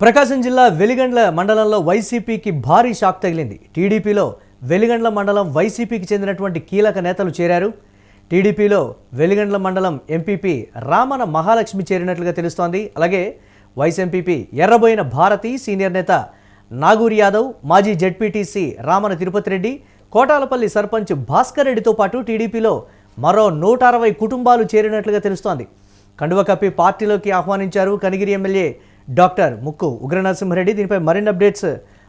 ప్రకాశం జిల్లా వెలిగండ్ల మండలంలో వైసీపీకి భారీ షాక్ తగిలింది. టీడీపీలో వెలిగండ్ల మండలం వైసీపీకి చెందినటువంటి కీలక నేతలు చేరారు. టీడీపీలో వెలిగండ్ల మండలం ఎంపీపీ రామన మహాలక్ష్మి చేరినట్లుగా తెలుస్తోంది. అలాగే vice MPP Erraboina Bharathi, senior నేత నాగూరి యాదవ్, మాజీ జెడ్పీటీసీ రామన తిరుపతి రెడ్డి, కోటాలపల్లి సర్పంచ్ భాస్కర్ రెడ్డితో పాటు టీడీపీలో మరో 160 కుటుంబాలు చేరినట్లుగా తెలుస్తోంది. కండువ కప్పి పార్టీలోకి ఆహ్వానించారు కనిగిరి ఎమ్మెల్యే డాక్టర్ ముక్కు ఉగ్రనరసింహారెడ్డి. దీనిపై మరిన్ని అప్డేట్స్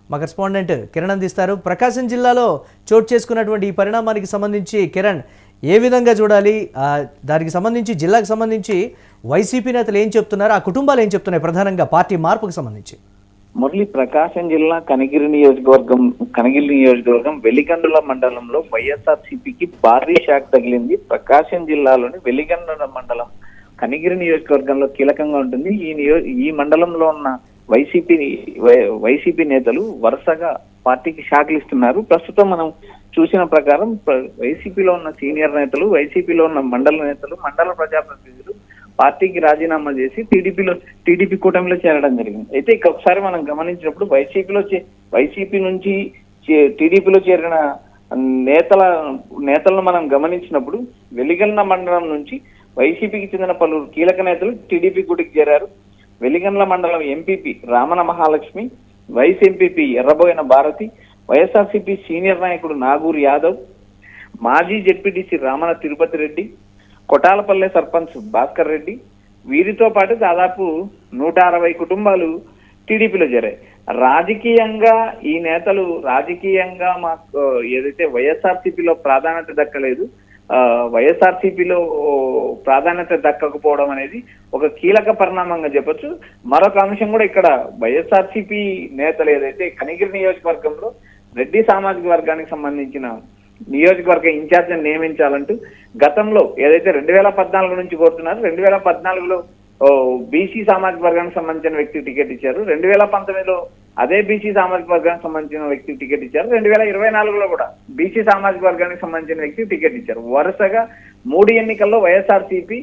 మా కరెస్పాండెంట్ కిరణ్ అందిస్తారు. ప్రకాశం జిల్లాలో చోటు చేసుకున్నటువంటి ఈ పరిణామానికి సంబంధించి కిరణ్ ఏ విధంగా చూడాలి, దానికి సంబంధించి జిల్లాకు సంబంధించి వైసీపీ నేతలు ఏం చెప్తున్నారు, ఆ కుటుంబాలు ఏం చెప్తున్నాయి, ప్రధానంగా పార్టీ మార్పుకు సంబంధించి? మురళి, ప్రకాశం జిల్లా కనిగిరి నియోజకవర్గం వెలిగండ్ల మండలంలో వైఎస్ఆర్సీపీకి భారీ షాక్ తగిలింది. ప్రకాశం జిల్లాలోని వెలిగండ్ల మండలం కనిగిరి నియోజకవర్గంలో కీలకంగా ఉంటుంది. ఈ మండలంలో ఉన్న వైసీపీ నేతలు వరుసగా పార్టీకి షాక్లు ఇస్తున్నారు. ప్రస్తుతం మనం చూసిన ప్రకారం వైసీపీలో ఉన్న సీనియర్ నేతలు, వైసీపీలో ఉన్న మండల నేతలు, మండల ప్రజాప్రతినిధులు పార్టీకి రాజీనామా చేసి టీడీపీ కూటమిలో చేరడం జరిగింది. అయితే ఇక ఒకసారి మనం గమనించినప్పుడు వైసీపీ నుంచి టీడీపీలో చేరిన నేతలను మనం గమనించినప్పుడు వెలిగండ్ల మండలం నుంచి వైసీపీకి చెందిన పలువురు కీలక నేతలు టీడీపీ గుడికి చేరారు. వెలిగండ్ల మండలం MPP Ramana Mahalakshmi, vice MPP Erraboina Bharathi, YSRCP senior నాయకుడు నాగూరి యాదవ్, మాజీ జెడ్పీటీసీ రామన తిరుపతి రెడ్డి, కొటాలపల్లె సర్పంచ్ భాస్కర్ రెడ్డి, వీరితో పాటు దాదాపు 160 కుటుంబాలు టీడీపీలో చేరాయి. రాజకీయంగా ఈ నేతలు మాకు ఏదైతే వైఎస్ఆర్సీపీలో ప్రాధాన్యత దక్కలేదు, వైఎస్ఆర్సీపీలో ప్రాధాన్యత దక్కకపోవడం అనేది ఒక కీలక పరిణామంగా చెప్పొచ్చు. మరొక అంశం కూడా ఇక్కడ వైఎస్ఆర్సీపీ నేతలు ఏదైతే కనిగిరి నియోజకవర్గంలో రెడ్డి సామాజిక వర్గానికి సంబంధించిన నియోజకవర్గ ఇన్ఛార్జిని నియమించాలంటూ గతంలో ఏదైతే 2014 నుంచి కోరుతున్నారు, 2014లో బీసీ సామాజిక వర్గానికి సంబంధించిన వ్యక్తికి టికెట్ ఇచ్చారు. 2019లో అదే బీసీ సామాజిక వర్గానికి సంబంధించిన వ్యక్తికి టికెట్ ఇచ్చారు. 2024లో కూడా బీసీ సామాజిక వర్గానికి సంబంధించిన వ్యక్తికి టికెట్ ఇచ్చారు. వరుసగా 3 ఎన్నికల్లో వైఎస్ఆర్సీపీ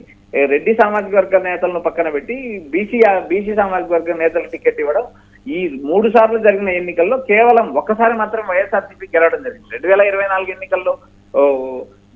రెడ్డి సామాజిక వర్గ నేతలను పక్కన పెట్టి బీసీ సామాజిక వర్గ నేతలకు టికెట్ ఇవ్వడం, ఈ 3 సార్లు జరిగిన ఎన్నికల్లో కేవలం ఒక్కసారి మాత్రం వైఎస్ఆర్సీపీ గెలవడం జరిగింది. 2024 ఎన్నికల్లో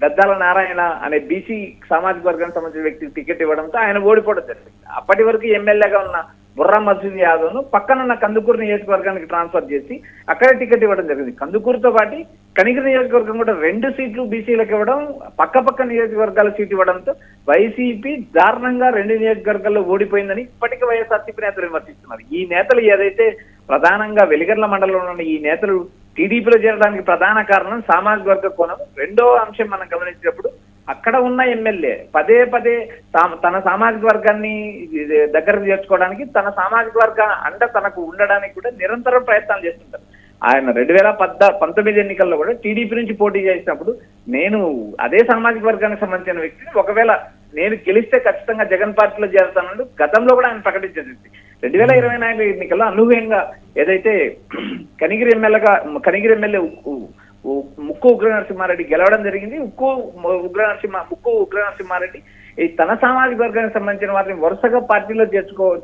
గద్దాల నారాయణ అనే బీసీ సామాజిక వర్గానికి సంబంధించిన వ్యక్తికి టికెట్ ఇవ్వడంతో ఆయన ఓడిపోవడం జరిగింది. అప్పటి వరకు ఎమ్మెల్యేగా ఉన్న బుర్రా మసూద్ యాదవ్ ను పక్కనున్న కందుకూరు నియోజకవర్గానికి ట్రాన్స్ఫర్ చేసి అక్కడే టికెట్ ఇవ్వడం జరిగింది. కందుకూరుతో పాటు కనిగిరి నియోజకవర్గం కూడా 2 సీట్లు బీసీలకు ఇవ్వడం, పక్క నియోజకవర్గాల సీటు ఇవ్వడంతో వైసీపీ దారుణంగా 2 నియోజకవర్గాల్లో ఓడిపోయిందని ఇప్పటికీ వైఎస్ఆర్సీపీ నేతలు విమర్శిస్తున్నారు. ఈ నేతలు ఏదైతే ప్రధానంగా వెలిగండ్ల మండలంలో ఉన్న ఈ నేతలు టీడీపీలో చేరడానికి ప్రధాన కారణం సామాజిక వర్గ కోణం. రెండో అంశం మనం గమనించినప్పుడు అక్కడ ఉన్న ఎమ్మెల్యే పదే తన సామాజిక వర్గాన్ని దగ్గరకు చేర్చుకోవడానికి, తన సామాజిక వర్గ అండ తనకు ఉండడానికి కూడా నిరంతరం ప్రయత్నాలు చేస్తుంటారు. ఆయన 2019 ఎన్నికల్లో కూడా టీడీపీ నుంచి పోటీ చేసినప్పుడు నేను అదే సామాజిక వర్గానికి సంబంధించిన వ్యక్తిని, ఒకవేళ నేను గెలిస్తే ఖచ్చితంగా జగన్ పార్టీలో చేరుతానంటూ గతంలో కూడా ఆయన ప్రకటించేది. 2024 ఎన్నికల్లో అనూహ్యంగా ఏదైతే కనిగిరి ఎమ్మెల్యే ముక్కు ఉగ్రనరసింహారెడ్డి గెలవడం జరిగింది. ముక్కు ఉగ్రనరసింహారెడ్డి తన సామాజిక వర్గానికి సంబంధించిన వారిని వరుసగా పార్టీలో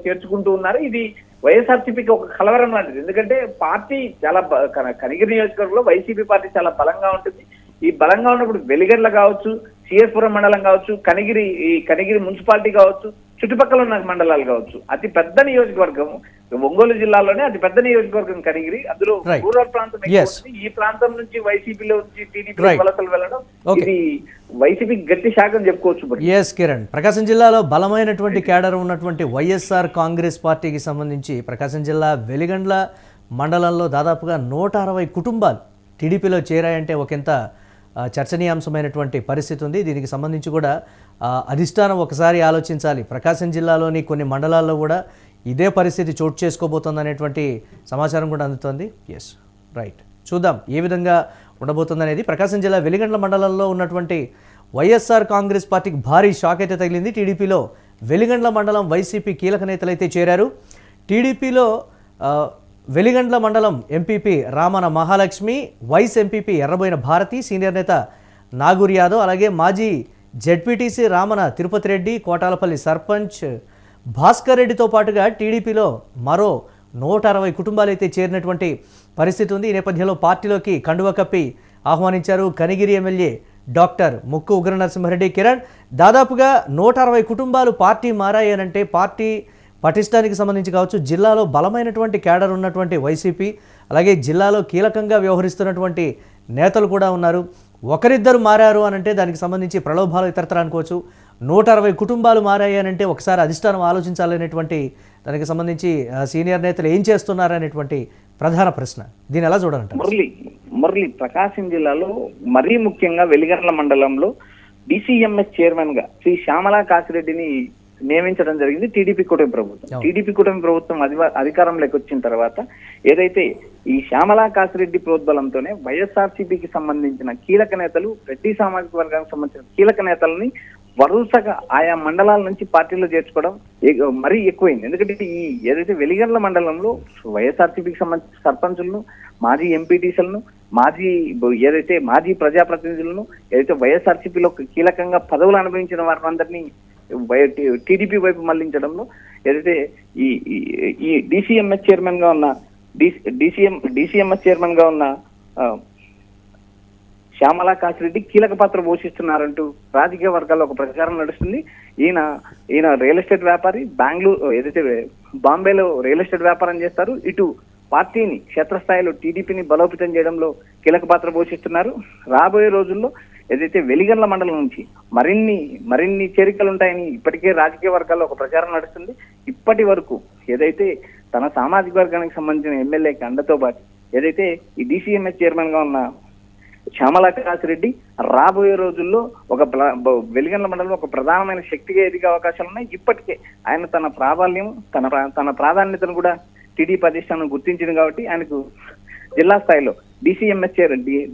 చేర్చుకుంటూ ఉన్నారు. ఇది వైఎస్ఆర్సీపీకి ఒక కలవరం లాంటిది. ఎందుకంటే పార్టీ చాలా కనిగిరి నియోజకవర్గంలో వైసీపీ పార్టీ చాలా బలంగా ఉంటుంది. ఈ బలంగా ఉన్నప్పుడు వెలిగండ్ల కావచ్చు, సిఎస్పురం మండలం కావచ్చు, కనిగిరి మున్సిపాలిటీ కావచ్చు, చుట్టుపక్కల ఉన్న మండలాలు కావచ్చు, అతి పెద్ద నియోజకవర్గం ఒంగోలు జిల్లాలోనే అతి పెద్ద నియోజకవర్గం కనిగిరి. అందులో రూరల్ ప్రాంతం, ఈ ప్రాంతం నుంచి వైసీపీలో టీడీపీ వలసలు వెళ్ళడం ఇది వైసీపీ గట్టి శాఖ అని చెప్పుకోవచ్చు. ఎస్ కిరణ్, ప్రకాశం జిల్లాలో బలమైనటువంటి కేడర్ ఉన్నటువంటి వైఎస్ఆర్ కాంగ్రెస్ పార్టీకి సంబంధించి ప్రకాశం జిల్లా వెలిగండ్ల మండలంలో దాదాపుగా 160 కుటుంబాలు టీడీపీలో చేరాయంటే ఒకంత చర్చనీయాంశమైనటువంటి పరిస్థితి ఉంది. దీనికి సంబంధించి కూడా అధిష్టానం ఒకసారి ఆలోచించాలి. ప్రకాశం జిల్లాలోని కొన్ని మండలాల్లో కూడా ఇదే పరిస్థితి చోటు చేసుకోబోతుంది అనేటువంటి సమాచారం కూడా అందుతోంది. ఎస్ రైట్, చూద్దాం ఏ విధంగా ఉండబోతుంది అనేది. ప్రకాశం జిల్లా వెలిగండ్ల మండలంలో ఉన్నటువంటి వైఎస్ఆర్ కాంగ్రెస్ పార్టీకి భారీ షాక్ అయితే తగిలింది. టీడీపీలో వెలిగండ్ల మండలం వైసీపీ కీలక నేతలు అయితే చేరారు. టీడీపీలో వెలిగండ్ల మండలం MPP Ramana Mahalakshmi, vice MPP Erraboina Bharathi, senior నేత నాగూరి యాదవ్, అలాగే మాజీ జెడ్పీటీసీ రామన తిరుపతి రెడ్డి, కోటాలపల్లి సర్పంచ్ భాస్కర్ రెడ్డితో పాటుగా టీడీపీలో మరో 160 కుటుంబాలు అయితే చేరినటువంటి పరిస్థితి ఉంది. ఈ నేపథ్యంలో పార్టీలోకి కండువా కప్పి ఆహ్వానించారు కనిగిరి ఎమ్మెల్యే డాక్టర్ ముక్కు ఉగ్ర నరసింహారెడ్డి. కిరణ్, దాదాపుగా 160 కుటుంబాలు పార్టీ మారాయనంటే పార్టీ పటిష్టానికి సంబంధించి కావచ్చు, జిల్లాలో బలమైనటువంటి క్యాడర్ ఉన్నటువంటి వైసీపీ, అలాగే జిల్లాలో కీలకంగా వ్యవహరిస్తున్నటువంటి నేతలు కూడా ఉన్నారు. ఒకరిద్దరు మారారు అనంటే దానికి సంబంధించి ప్రలోభాలు ఇతరతర అనుకోవచ్చు. 160 కుటుంబాలు మారాయి అనంటే ఒకసారి అధిష్టానం ఆలోచించాలనేటువంటి దానికి సంబంధించి సీనియర్ నేతలు ఏం చేస్తున్నారనేటువంటి ప్రధాన ప్రశ్న. దీన్ని ఎలా చూడాలంటారు? మురళి, ప్రకాశం జిల్లాలో మరీ ముఖ్యంగా వెలిగండ్ల మండలంలో డిసిఎంఎస్ చైర్మన్ గా శ్రీ శ్యామలా కాసిరెడ్డిని నియమించడం జరిగింది టీడీపీ కూటమి ప్రభుత్వం. టీడీపీ కూటమి ప్రభుత్వం అధికారంలోకి వచ్చిన తర్వాత ఏదైతే ఈ శ్యామలా కాసిరెడ్డి ప్రోద్బలంతోనే వైఎస్ఆర్సీపీకి సంబంధించిన కీలక నేతలు, రెడ్డి సామాజిక వర్గానికి సంబంధించిన కీలక నేతలని వరుసగా ఆయా మండలాల నుంచి పార్టీలో చేర్చుకోవడం మరీ ఎక్కువైంది. ఎందుకంటే ఈ ఏదైతే వెలిగండ్ల మండలంలో వైఎస్ఆర్సీపీకి సంబంధించిన సర్పంచులను, మాజీ ఎంపీటీసీలను, మాజీ ప్రజాప్రతినిధులను, ఏదైతే వైఎస్ఆర్సీపీలో కీలకంగా పదవులు అనుభవించిన వారందరినీ టీడీపీ వైపు మళ్లించడంలో ఏదైతే ఈ డిసిఎంఎస్ చైర్మన్ గా ఉన్న డిసిఎంఎస్ చైర్మన్ గా ఉన్న శ్యామలా కాసిరెడ్డి కీలక పాత్ర పోషిస్తున్నారంటూ రాజకీయ వర్గాల్లో ఒక ప్రచారం నడుస్తుంది. ఈయన రియల్ ఎస్టేట్ వ్యాపారి, బాంబేలో రియల్ ఎస్టేట్ వ్యాపారం చేస్తారు. ఇటు పార్టీని క్షేత్రస్థాయిలో టీడీపీని బలోపేతం చేయడంలో కీలక పాత్ర పోషిస్తున్నారు. రాబోయే రోజుల్లో ఏదైతే వెలిగండ్ల మండలం నుంచి మరిన్ని చేరికలు ఉంటాయని ఇప్పటికే రాజకీయ వర్గాల్లో ఒక ప్రచారం నడుస్తుంది. ఇప్పటి వరకు ఏదైతే తన సామాజిక వర్గానికి సంబంధించిన ఎమ్మెల్యేకి అండతో పాటు ఏదైతే ఈ డిసిఎంఎస్ చైర్మన్ గా ఉన్న శ్యామలా కాసిరెడ్డి రాబోయే రోజుల్లో వెలిగండ్ల మండలంలో ఒక ప్రధానమైన శక్తిగా ఎదిగే అవకాశాలు ఉన్నాయి. ఇప్పటికే ఆయన తన ప్రాబల్యం, తన ప్రాధాన్యతను కూడా టీడీపీ అధిష్టానం గుర్తించింది కాబట్టి ఆయనకు జిల్లా స్థాయిలో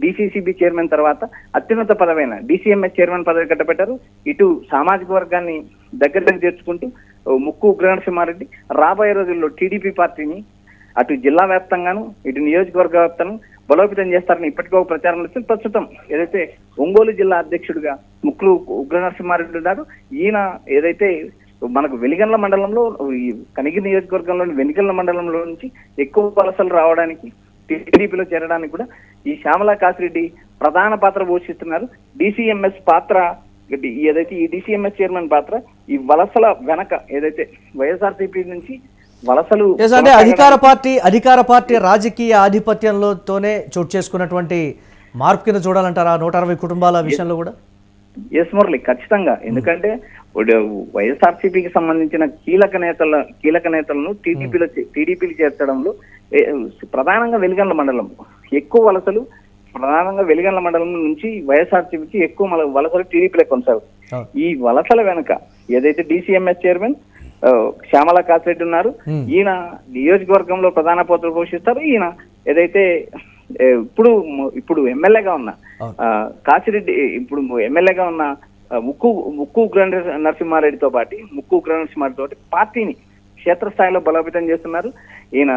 డిసిసిబి చైర్మన్ తర్వాత అత్యున్నత పదవైన డిసిఎంఎస్ చైర్మన్ పదవి కట్టబెట్టారు. ఇటు సామాజిక వర్గాన్ని దగ్గరకు చేర్చుకుంటూ ముక్కు ఉగ్ర నరసింహారెడ్డి రాబోయే రోజుల్లో టీడీపీ పార్టీని అటు జిల్లా వ్యాప్తంగాను ఇటు నియోజకవర్గ వ్యాప్తంగా బలోపేతం చేస్తారని ఇప్పటికో ప్రచారం వచ్చింది. ప్రస్తుతం ఏదైతే ఒంగోలు జిల్లా అధ్యక్షుడిగా ముక్కు ఉగ్ర నరసింహారెడ్డి ఉన్నారు. ఈయన ఏదైతే మనకు వెలిగండ్ల మండలంలో ఈ కనిగిరి నియోజకవర్గంలోని వెలిగండ్ల మండలంలో నుంచి ఎక్కువ వలసలు రావడానికి, టీడీపీలో చేరడానికి కూడా ఈ శ్యామలా కాసిరెడ్డి ప్రధాన పాత్ర పోషిస్తున్నారు. డిసిఎంఎస్ పాత్ర ఏదైతే ఈ డిసిఎంఎస్ చైర్మన్ పాత్ర ఈ వలసల వెనక ఏదైతే వైఎస్ఆర్సీపీ నుంచి వలసలు అంటే అధికార పార్టీ రాజకీయ ఆధిపత్యంలోనే చోటు చేసుకున్నటువంటి మార్పు కింద చూడాలంటారా 160 కుటుంబాల విషయంలో కూడా? ఎస్ మురళి, ఖచ్చితంగా. ఎందుకంటే వైఎస్ఆర్సీపీకి సంబంధించిన కీలక నేతలను టీడీపీలు చేర్చడంలో ప్రధానంగా వెలిగండ్ల మండలం ఎక్కువ వలసలు, ప్రధానంగా వెలిగండ్ల మండలం నుంచి వైఎస్ఆర్సీపీకి ఎక్కువ వలసలు టీడీపీలో కొనసాగుతాయి. ఈ వలసల వెనుక ఏదైతే డిసిఎంఎస్ చైర్మన్ శ్యామలా కాసిరెడ్డి ఉన్నారు, ఈయన నియోజకవర్గంలో ప్రధాన పాత్ర పోషిస్తారు. ఈయన ఏదైతే ఇప్పుడు ఎమ్మెల్యేగా ఉన్న కాసిరెడ్డి ఎమ్మెల్యేగా ఉన్న ముక్కు ఉగ్ర నరసింహారెడ్డితో పార్టీని క్షేత్రస్థాయిలో బలోపేతం చేస్తున్నారు. ఈయన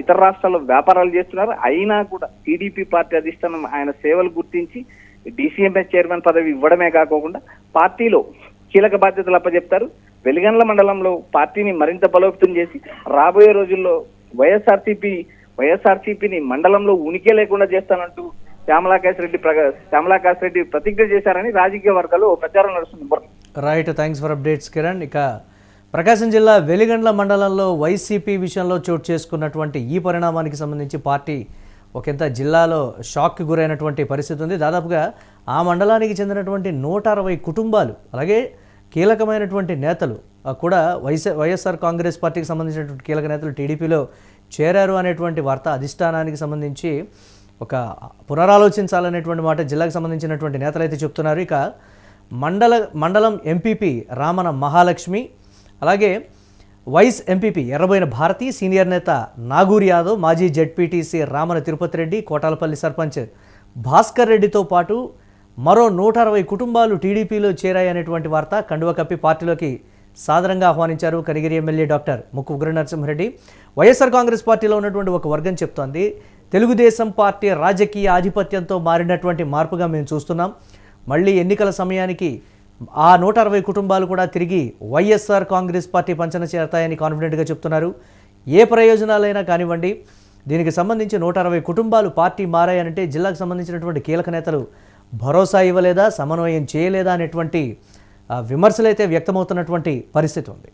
ఇతర రాష్ట్రాల్లో వ్యాపారాలు చేస్తున్నారు. అయినా కూడా టీడీపీ పార్టీ అధిష్టానం ఆయన సేవలు గుర్తించి డిసిఎంఎస్ చైర్మన్ పదవి ఇవ్వడమే కాకుండా పార్టీలో కీలక బాధ్యతలు అప్పచెప్తారు. వెలిగండ్ల మండలంలో పార్టీని మరింత బలోపేతం చేసి రాబోయే రోజుల్లో వైఎస్ఆర్సీపీని మండలంలో ఉనికి లేకుండా చేస్తానంటూ శ్యామలా కాసిరెడ్డి ప్రతిజ్ఞ చేశారని రాజకీయ వర్గాల్లో ప్రచారం నడుస్తుంది. Right, thanks for updates Kiran. ఇక ప్రకాశం జిల్లా వెలిగండ్ల మండలంలో వైసీపీ విషయంలో చోటు చేసుకున్నటువంటి ఈ పరిణామానికి సంబంధించి పార్టీ ఒకంత జిల్లాలో షాక్కి గురైనటువంటి పరిస్థితి ఉంది. దాదాపుగా ఆ మండలానికి చెందినటువంటి 160 కుటుంబాలు, అలాగే కీలకమైనటువంటి నేతలు కూడా వైఎస్ఆర్ కాంగ్రెస్ పార్టీకి సంబంధించినటువంటి కీలక నేతలు టీడీపీలో చేరారు అనేటువంటి వార్త అధిష్టానానికి సంబంధించి ఒక పునరాలోచించాలనేటువంటి మాట జిల్లాకు సంబంధించినటువంటి నేతలు అయితే చెప్తున్నారు. ఇక మండలం ఎంపీపీ రామన మహాలక్ష్మి, అలాగే vice MPP Erraboina Bharathi, senior నేత నాగూర్ యాదవ్, మాజీ జెడ్పీటీసీ రామన తిరుపతి రెడ్డి, కోటాలపల్లి సర్పంచ్ భాస్కర్ రెడ్డితో పాటు మరో 160 కుటుంబాలు టీడీపీలో చేరాయనేటువంటి వార్త కండువ కప్పి పార్టీలోకి సాదరంగా ఆహ్వానించారు కనిగిరి ఎమ్మెల్యే డాక్టర్ ముక్కు ఉగ్ర నరసింహారెడ్డి. వైఎస్ఆర్ కాంగ్రెస్ పార్టీలో ఉన్నటువంటి ఒక వర్గం చెప్తోంది, తెలుగుదేశం పార్టీ రాజకీయ ఆధిపత్యంతో మారినటువంటి మార్పుగా మేము చూస్తున్నాం. మళ్ళీ ఎన్నికల సమయానికి ఆ 160 కుటుంబాలు కూడా తిరిగి వైఎస్ఆర్ కాంగ్రెస్ పార్టీ పంచన చేరతాయని కాన్ఫిడెంట్గా చెప్తున్నారు. ఏ ప్రయోజనాలైనా కానివ్వండి, దీనికి సంబంధించి 160 కుటుంబాలు పార్టీ మారాయనంటే జిల్లాకు సంబంధించినటువంటి కీలక నేతలు భరోసా ఇవ్వలేదా, సమన్వయం చేయలేదా అనేటువంటి విమర్శలైతే వ్యక్తమవుతున్నటువంటి పరిస్థితి ఉంది.